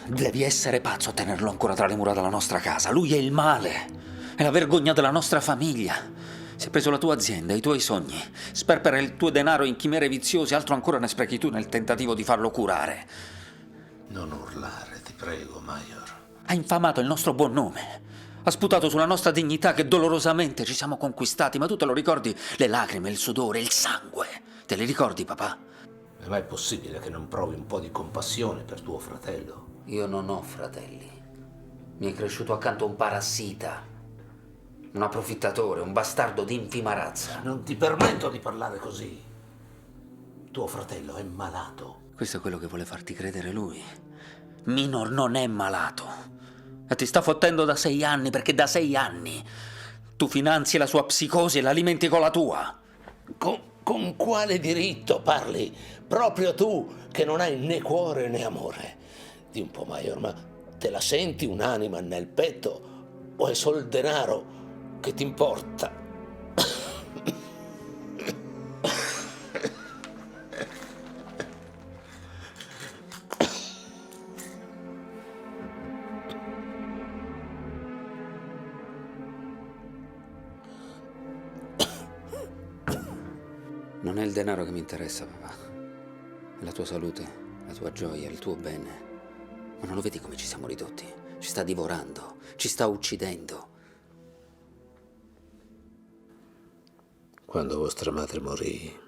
Devi essere pazzo a tenerlo ancora tra le mura della nostra casa. Lui è il male, è la vergogna della nostra famiglia. Si è preso la tua azienda, i tuoi sogni, sperpera il tuo denaro in chimere viziose, altro ancora ne sprechi tu nel tentativo di farlo curare. Non urlare, ti prego, Major. Ha infamato il nostro buon nome. Ha sputato sulla nostra dignità che dolorosamente ci siamo conquistati, ma tu te lo ricordi? Le lacrime, il sudore, il sangue. Te li ricordi, papà? È mai possibile che non provi un po' di compassione per tuo fratello? Io non ho fratelli. Mi è cresciuto accanto un parassita, un approfittatore, un bastardo di infima razza. Non ti permetto di parlare così. Tuo fratello è malato. Questo è quello che vuole farti credere lui. Minor non è malato. E ti sta fottendo da 6 anni, perché da 6 anni tu finanzi la sua psicosi e l'alimenti con la tua. Con quale diritto parli? Proprio tu, che non hai né cuore né amore. Di un po', Major, ma te la senti un'anima nel petto o è solo il denaro che ti importa? Non è il denaro che mi interessa, papà. È la tua salute, la tua gioia, il tuo bene. Ma non lo vedi come ci siamo ridotti? Ci sta divorando, ci sta uccidendo. Quando vostra madre morì,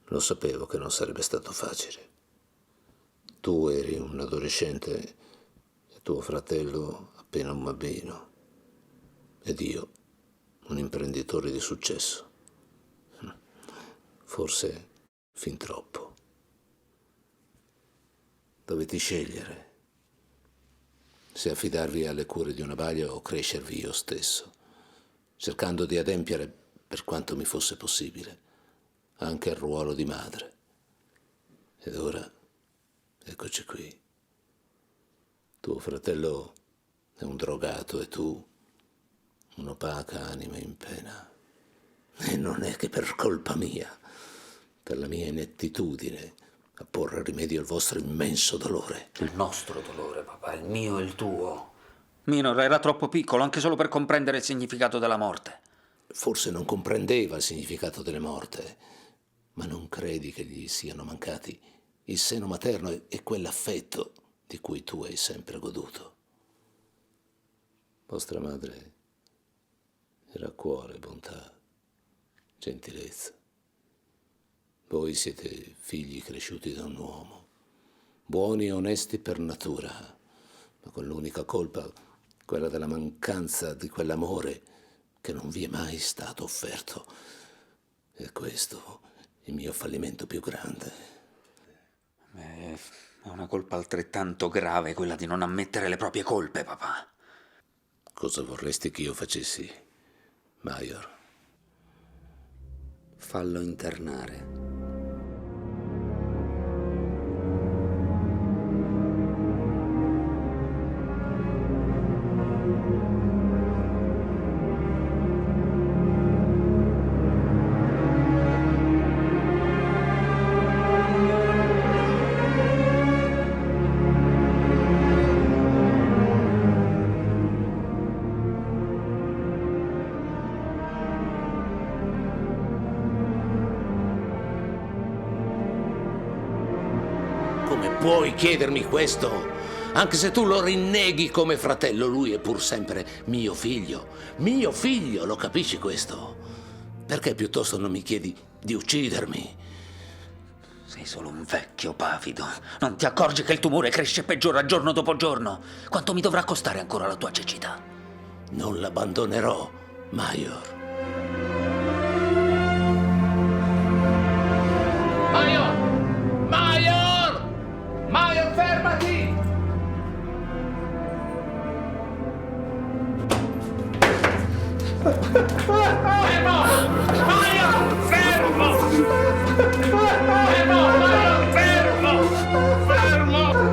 lo sapevo che non sarebbe stato facile. Tu eri un adolescente e tuo fratello appena un bambino. Ed io un imprenditore di successo. Forse fin troppo. Dovete scegliere se affidarvi alle cure di una balia o crescervi io stesso, cercando di adempiere, per quanto mi fosse possibile, anche al ruolo di madre. Ed ora, eccoci qui. Tuo fratello è un drogato e tu un'opaca anima in pena. E non è che per colpa mia, per la mia inettitudine a porre rimedio al vostro immenso dolore. Il nostro dolore, papà, il mio e il tuo. Minor era troppo piccolo anche solo per comprendere il significato della morte. Forse non comprendeva il significato della morte, ma non credi che gli siano mancati il seno materno e quell'affetto di cui tu hai sempre goduto? Vostra madre era cuore, bontà, gentilezza. Voi siete figli cresciuti da un uomo, buoni e onesti per natura, ma con l'unica colpa, quella della mancanza di quell'amore che non vi è mai stato offerto. E questo è il mio fallimento più grande. È una colpa altrettanto grave quella di non ammettere le proprie colpe, papà. Cosa vorresti che io facessi, Major? Fallo internare. Come puoi chiedermi questo? Anche se tu lo rinneghi come fratello, lui è pur sempre mio figlio. Mio figlio, lo capisci questo? Perché piuttosto non mi chiedi di uccidermi? Sei solo un vecchio pavido. Non ti accorgi che il tumore cresce e peggiora giorno dopo giorno? Quanto mi dovrà costare ancora la tua cecità? Non l'abbandonerò, Major. Major! Major! Major, fermati! Fermo! Major, fermo! Fermo, Major, fermo! Fermo!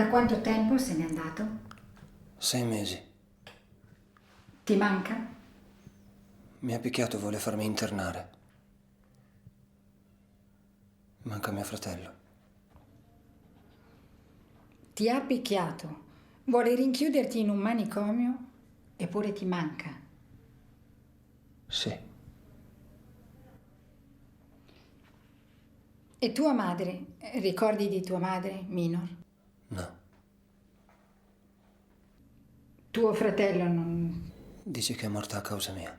Da quanto tempo se n'è andato? 6 mesi. Ti manca? Mi ha picchiato e vuole farmi internare. Manca mio fratello. Ti ha picchiato, vuole rinchiuderti in un manicomio, eppure ti manca. Sì. E tua madre? Ricordi di tua madre, Minor? No. Tuo fratello non... Dice che è morta a causa mia.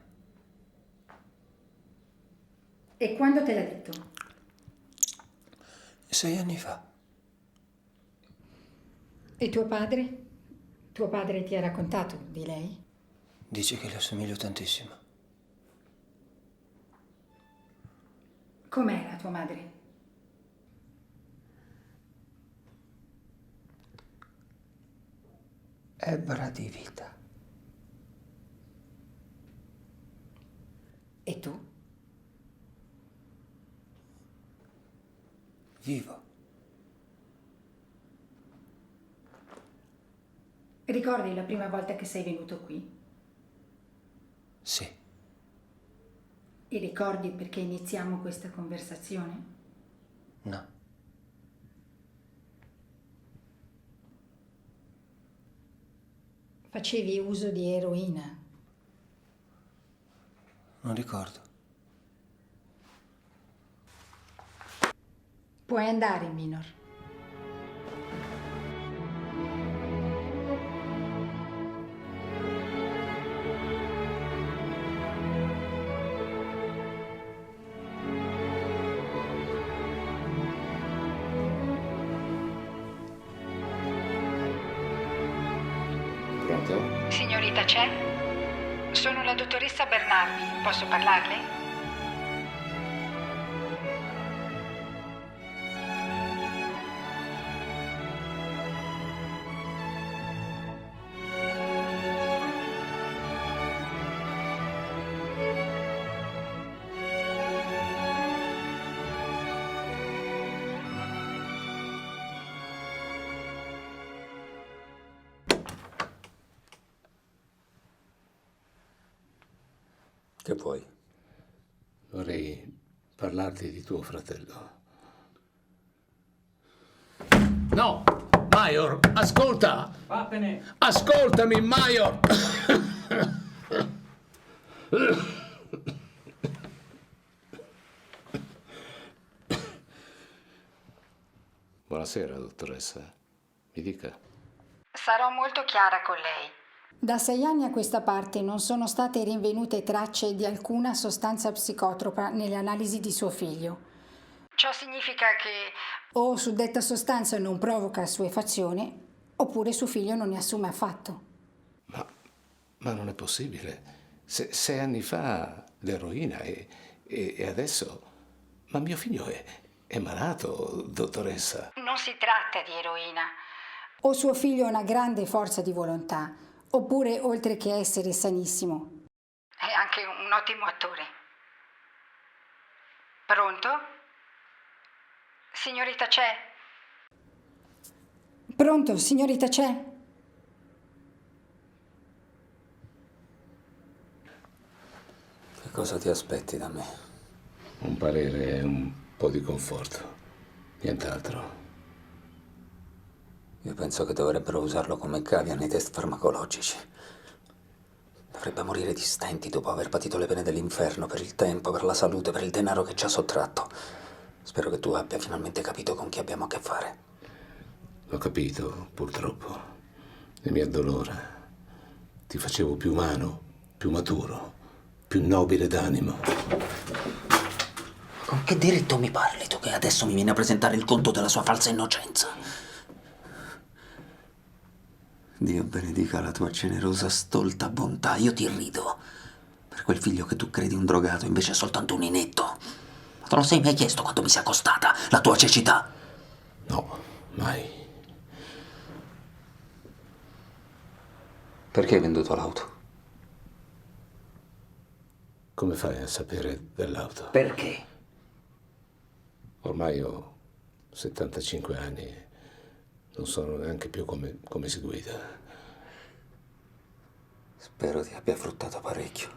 E quando te l'ha detto? 6 anni fa. E tuo padre? Tuo padre ti ha raccontato di lei? Dice che le assomiglio tantissimo. Com'era tua madre? Ebbra di vita. E tu? Vivo. Ricordi la prima volta che sei venuto qui? Sì. E ricordi perché iniziamo questa conversazione? No. Facevi uso di eroina. Non ricordo. Puoi andare, Minor. Pronto? Signorita, c'è? Sono la dottoressa Bernardi. Posso parlarle? Che vuoi? Vorrei parlarti di tuo fratello. No! Major, ascolta! Vattene! Ascoltami, Major! Buonasera, dottoressa. Mi dica. Sarò molto chiara con lei. Da 6 anni a questa parte non sono state rinvenute tracce di alcuna sostanza psicotropa nelle analisi di suo figlio. Ciò significa che o suddetta sostanza non provoca assuefazione, oppure suo figlio non ne assume affatto. Ma non è possibile. 6 anni fa l'eroina e adesso... Ma mio figlio è malato, dottoressa. Non si tratta di eroina. O suo figlio ha una grande forza di volontà, oppure, oltre che essere sanissimo, è anche un ottimo attore. Pronto? Signorita, c'è? Pronto, signorita, c'è? Che cosa ti aspetti da me? Un parere e un po' di conforto. Nient'altro. Io penso che dovrebbero usarlo come cavia nei test farmacologici. Dovrebbe morire di stenti dopo aver patito le pene dell'inferno per il tempo, per la salute, per il denaro che ci ha sottratto. Spero che tu abbia finalmente capito con chi abbiamo a che fare. L'ho capito, purtroppo. E mi addolora. Ti facevo più umano, più maturo, più nobile d'animo. Con che diritto mi parli tu che adesso mi vieni a presentare il conto della sua falsa innocenza? Dio benedica la tua generosa, stolta bontà. Io ti rido. Per quel figlio che tu credi un drogato, invece è soltanto un inetto. Ma te lo sei mai chiesto quanto mi sia costata la tua cecità? No, mai. Perché hai venduto l'auto? Come fai a sapere dell'auto? Perché? Ormai ho 75 anni e Non so neanche più come si guida. Spero ti abbia fruttato parecchio.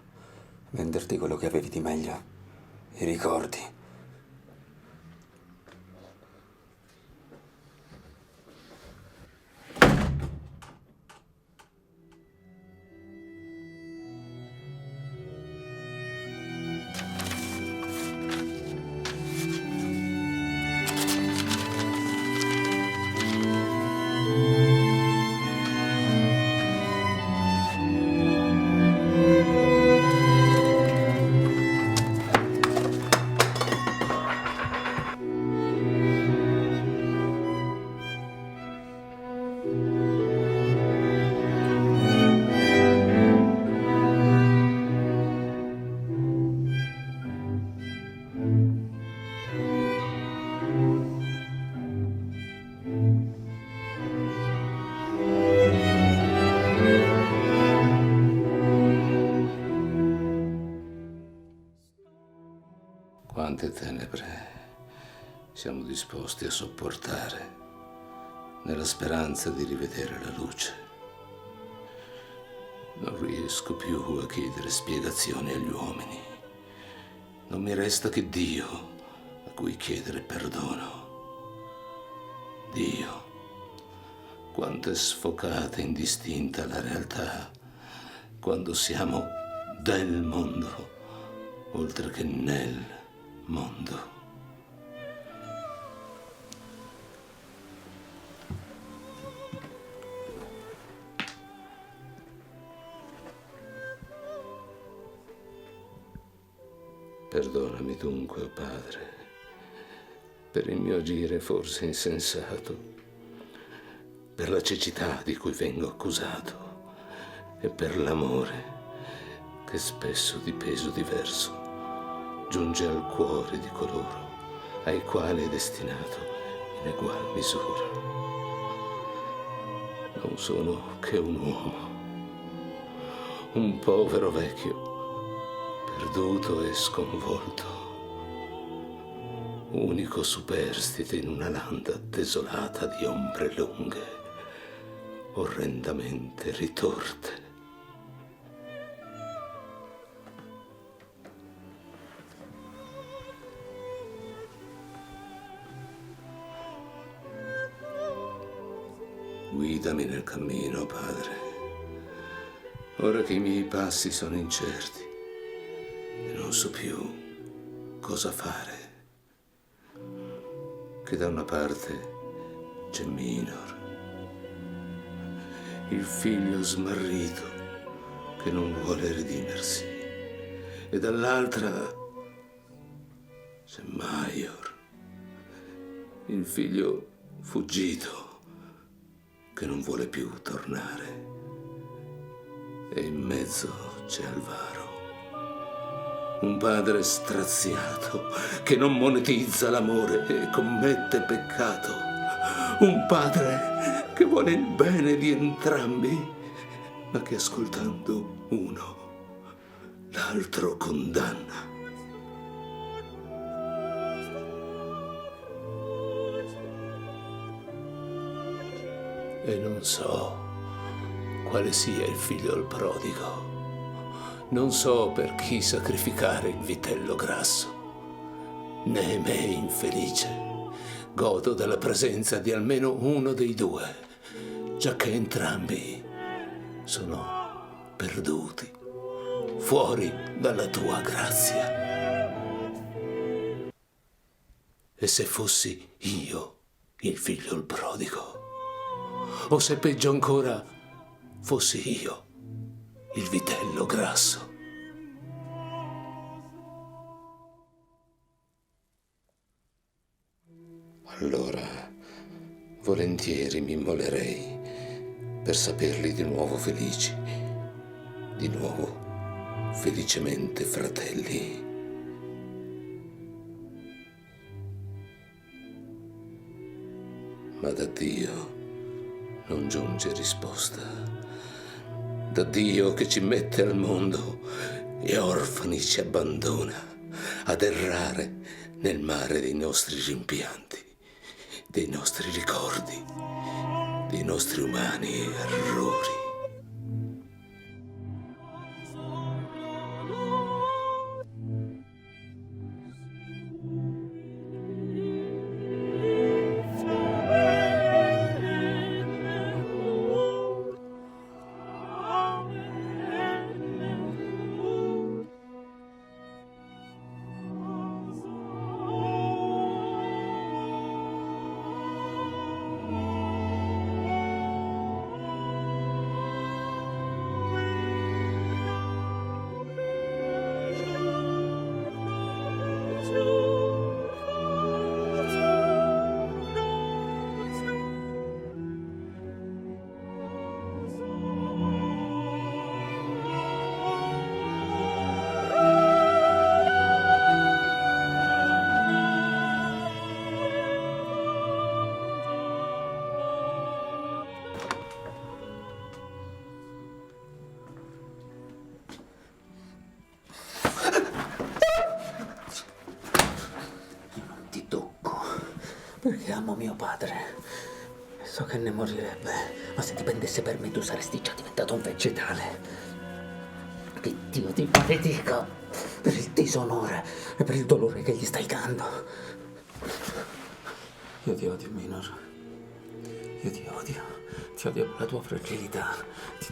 Venderti quello che avevi di meglio. I ricordi. Quante tenebre siamo disposti a sopportare nella speranza di rivedere la luce. Non riesco più a chiedere spiegazioni agli uomini. Non mi resta che Dio a cui chiedere perdono. Dio, quanto è sfocata e indistinta la realtà quando siamo del mondo, oltre che nel mondo. Perdonami dunque, oh Padre, per il mio agire forse insensato, per la cecità di cui vengo accusato e per l'amore che spesso di peso diverso giunge al cuore di coloro ai quali è destinato in egual misura. Non sono che un uomo, un povero vecchio, perduto e sconvolto, unico superstite in una landa desolata di ombre lunghe, orrendamente ritorte. Guidami nel cammino, Padre, ora che i miei passi sono incerti e non so più cosa fare. Che da una parte c'è Minor, il figlio smarrito che non vuole redimersi, e dall'altra c'è Major, il figlio fuggito che non vuole più tornare, e in mezzo c'è Alvaro, un padre straziato che non monetizza l'amore e commette peccato, un padre che vuole il bene di entrambi, ma che ascoltando uno, l'altro condanna. E non so quale sia il figlio del prodigo. Non so per chi sacrificare il vitello grasso. Né me infelice godo della presenza di almeno uno dei due, giacché entrambi sono perduti, fuori dalla tua grazia. E se fossi io il figlio del prodigo? O se peggio ancora, fossi io il vitello grasso. Allora, volentieri mi immolerei per saperli di nuovo felici, di nuovo felicemente fratelli. Ma da Dio non giunge risposta. Da Dio che ci mette al mondo e orfani ci abbandona ad errare nel mare dei nostri rimpianti, dei nostri ricordi, dei nostri umani errori. Perché amo mio padre. So che ne morirebbe, ma se dipendesse per me tu saresti già diventato un vegetale. Che Dio ti maledica per il disonore e per il dolore che gli stai dando. Io ti odio, Minor. Io ti odio. Ti odio per la tua fragilità.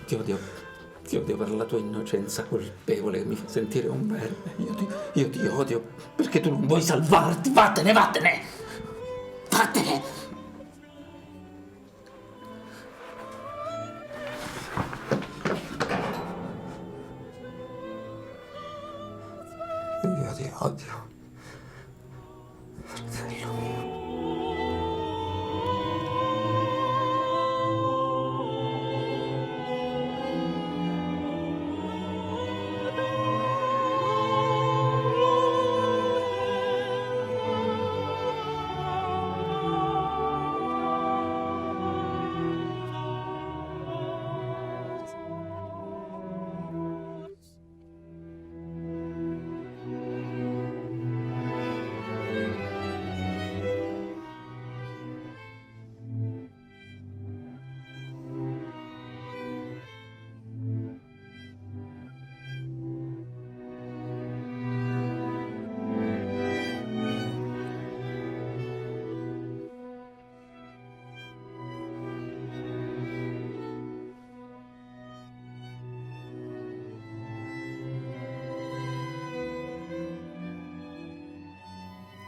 Ti odio per la tua innocenza colpevole che mi fa sentire un verme. Io ti odio perché tu non vuoi salvarti. Vattene, vattene! Vattene! Io ti odio, fratello mio.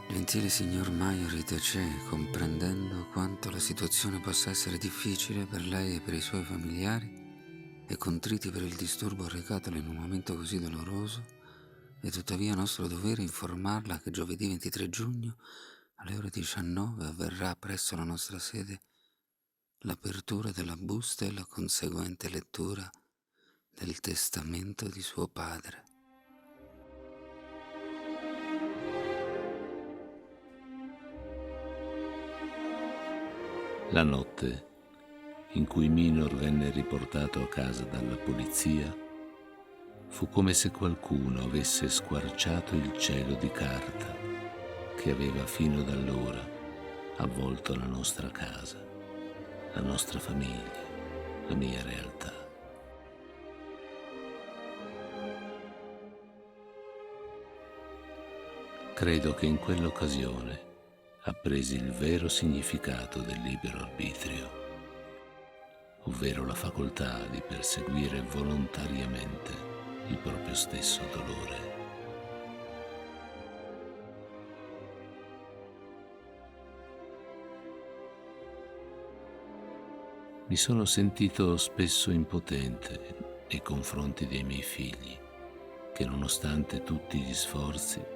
Gentile signor Maiori tacè, comprendendo quanto la situazione possa essere difficile per lei e per i suoi familiari, e contriti per il disturbo arrecatole in un momento così doloroso, è tuttavia nostro dovere informarla che giovedì 23 giugno, alle ore 19, avverrà presso la nostra sede l'apertura della busta e la conseguente lettura del testamento di suo padre. La notte in cui Minor venne riportato a casa dalla polizia fu come se qualcuno avesse squarciato il cielo di carta che aveva fino ad allora avvolto la nostra casa, la nostra famiglia, la mia realtà. Credo che in quell'occasione appresi il vero significato del libero arbitrio, ovvero la facoltà di perseguire volontariamente il proprio stesso dolore. Mi sono sentito spesso impotente nei confronti dei miei figli, che nonostante tutti gli sforzi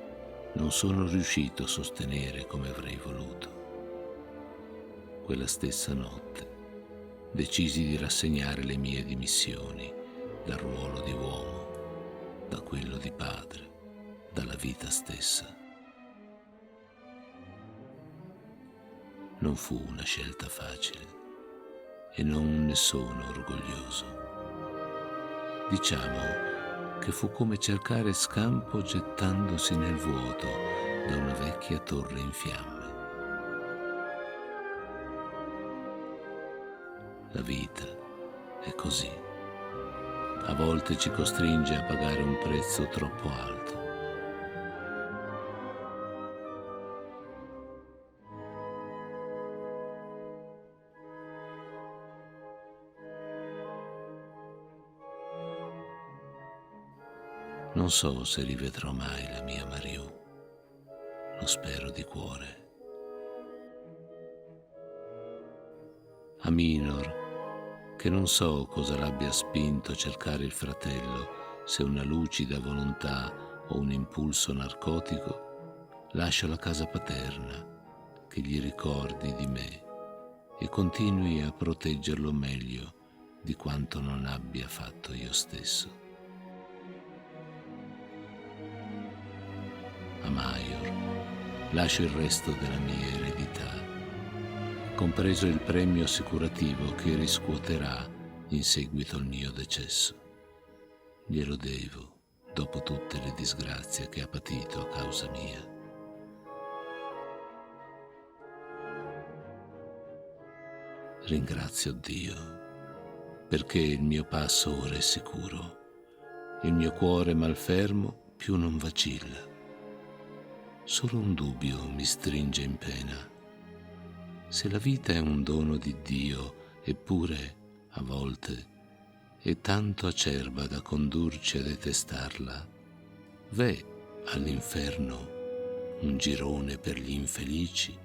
non sono riuscito a sostenere come avrei voluto. Quella stessa notte decisi di rassegnare le mie dimissioni dal ruolo di uomo, da quello di padre, dalla vita stessa. Non fu una scelta facile e non ne sono orgoglioso. Diciamo che fu come cercare scampo gettandosi nel vuoto da una vecchia torre in fiamme. La vita è così. A volte ci costringe a pagare un prezzo troppo alto. Non so se rivedrò mai la mia Mariù, lo spero di cuore. A Minor, che non so cosa l'abbia spinto a cercare il fratello, se una lucida volontà o un impulso narcotico, lascio la casa paterna che gli ricordi di me e continui a proteggerlo meglio di quanto non abbia fatto io stesso. A Maior lascio il resto della mia eredità, compreso il premio assicurativo che riscuoterà in seguito al mio decesso. Glielo devo dopo tutte le disgrazie che ha patito a causa mia. Ringrazio Dio perché il mio passo ora è sicuro, il mio cuore malfermo più non vacilla. Solo un dubbio mi stringe in pena. Se la vita è un dono di Dio, eppure, a volte, è tanto acerba da condurci a detestarla, v'è all'inferno un girone per gli infelici